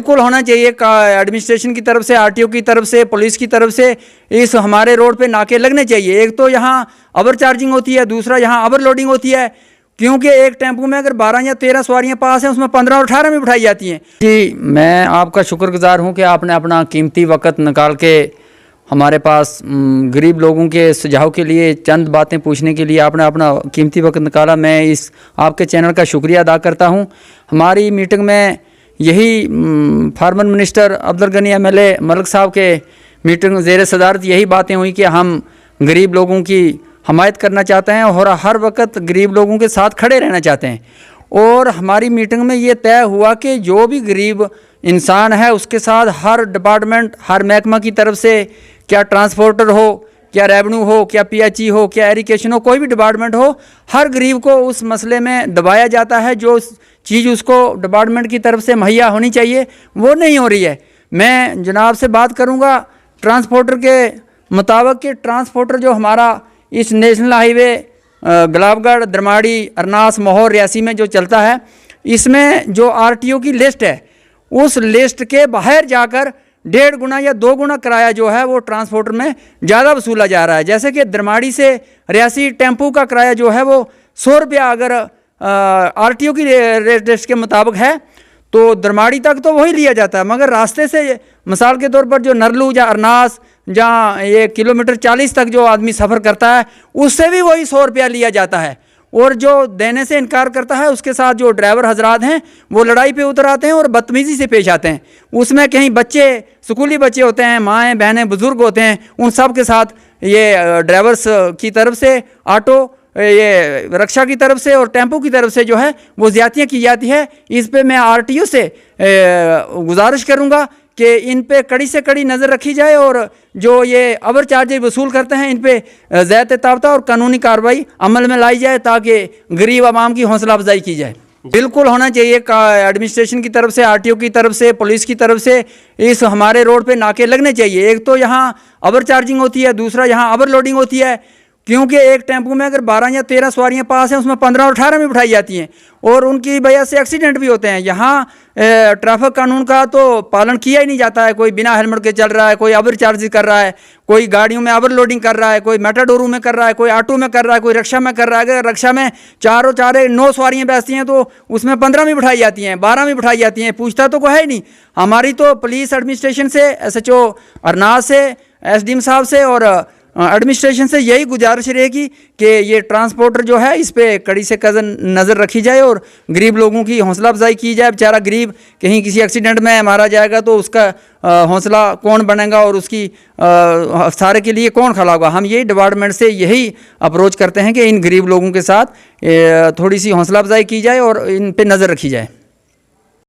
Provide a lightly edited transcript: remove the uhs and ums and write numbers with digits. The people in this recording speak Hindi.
बिल्कुल होना चाहिए एडमिनिस्ट्रेशन की तरफ से, आरटीओ की तरफ से, पुलिस की तरफ से इस हमारे रोड पे नाके लगने चाहिए। एक तो यहाँ ओवर चार्जिंग होती है, दूसरा यहाँ ओवर लोडिंग होती है, क्योंकि एक टेम्पो में अगर 12 या 13 सवारियाँ पास हैं उसमें 15 और 18 में बिठाई जाती हैं। जी, मैं आपका शुक्रगुजार हूँ कि आपने अपना कीमती वक्त निकाल के हमारे पास गरीब लोगों के सुझाव के लिए, चंद बातें पूछने के लिए आपने अपना कीमती वक्त निकाला। मैं इस आपके चैनल का शुक्रिया अदा करता हूँ। हमारी मीटिंग में यही farmer minister Abdul Gani MLA Malik Sahab के मीटिंग ज़ेर सदारत यही बातें हुई कि हम गरीब लोगों की हमायत करना चाहते हैं और हर वक्त गरीब लोगों के साथ खड़े रहना चाहते हैं। और हमारी मीटिंग में ये तय हुआ कि जो भी गरीब इंसान है उसके साथ हर डिपार्टमेंट, हर महकमा की तरफ से, क्या ट्रांसपोर्टर हो, क्या रेवेन्यू हो, क्या पीएचई हो, क्या एरिकेशन हो, कोई भी डिपार्टमेंट हो, हर गरीब को उस मसले में दबाया जाता है। जो चीज़ उसको डिपार्टमेंट की तरफ से मुहैया होनी चाहिए वो नहीं हो रही है। मैं जनाब से बात करूंगा ट्रांसपोर्टर के मुताबिक कि ट्रांसपोर्टर जो हमारा इस नेशनल हाईवे गुलाबगढ़, दरमाड़ी, अरनास, मोहर, रियासी में जो चलता है, इसमें जो आरटीओ की लिस्ट है उस लिस्ट के बाहर जाकर 1.5 गुना या 2 गुना किराया जो है वो ट्रांसपोर्टर में ज़्यादा वसूला जा रहा है। जैसे कि दरमाड़ी से रियासी टेम्पू का किराया जो है वो 100 रुपया अगर आरटीओ की रेट लिस्ट के मुताबिक है तो दरमाड़ी तक तो वही लिया जाता है, मगर रास्ते से मिसाल के तौर पर जो नरलू या अरनास जहाँ ये किलोमीटर 40 तक जो आदमी सफ़र करता है उससे भी वही 100 रुपया लिया जाता है। और जो देने से इनकार करता है उसके साथ जो ड्राइवर हजरात हैं वो लड़ाई पे उतर आते हैं और बदतमीज़ी से पेश आते हैं। उसमें कहीं बच्चे, स्कूली बच्चे होते हैं, माएँ बहनें, बुज़ुर्ग होते हैं, उन सब के साथ ये ड्राइवर्स की तरफ से, ऑटो ये रक्षा की तरफ से और टेम्पो की तरफ से जो है वो ज़्यादतियाँ की जाती है। इस पे मैं आरटीओ से गुजारिश करूँगा कि इन पे कड़ी से कड़ी नज़र रखी जाए और जो ये ओवर चार्जेज वसूल करते हैं इन पे ज़्यादा ताबता और कानूनी कार्रवाई अमल में लाई जाए ताकि गरीब आवाम की हौसला अफजाई की जाए। बिल्कुल होना चाहिए एडमिनिस्ट्रेशन की तरफ से, आरटीओ की तरफ से, पुलिस की तरफ से इस हमारे रोड पे नाके लगने चाहिए। एक तो यहाँ ओवर चार्जिंग होती है, दूसरा यहाँ ओवर लोडिंग होती है, क्योंकि एक टेम्पो में अगर 12 या 13 सवारियाँ पास हैं उसमें 15 और 18 में बिठाई जाती हैं और उनकी वजह से एक्सीडेंट भी होते हैं। यहाँ ट्रैफिक कानून का तो पालन किया ही नहीं जाता है। कोई बिना हेलमेट के चल रहा है, कोई ओवर चार्जिंग कर रहा है, कोई गाड़ियों में ओवर लोडिंग कर रहा है, कोई मेटाडोरों में कर रहा है, कोई ऑटो में कर रहा है, कोई रिक्शा में कर रहा है। अगर रिक्शा में 9 सवारियाँ बैठती हैं तो उसमें 15 में बिठाई जाती हैं, 12 में बिठाई जाती हैं, पूछता तो कोई है ही नहीं। हमारी तो पुलिस एडमिनिस्ट्रेशन से, SHO अरनास से, SDM साहब से और एडमिनिस्ट्रेशन से यही गुजारिश रहेगी कि ये ट्रांसपोर्टर जो है इस पे कड़ी से नज़र रखी जाए और गरीब लोगों की हौसला अफजाई की जाए। बेचारा गरीब कहीं किसी एक्सीडेंट में मारा जाएगा तो उसका हौसला कौन बनेगा और उसकी सारे के लिए कौन खड़ा होगा। हम यही डिपार्टमेंट से यही अप्रोच करते हैं कि इन गरीब लोगों के साथ थोड़ी सी हौसला अफजाई की जाए और इन पे नज़र रखी जाए।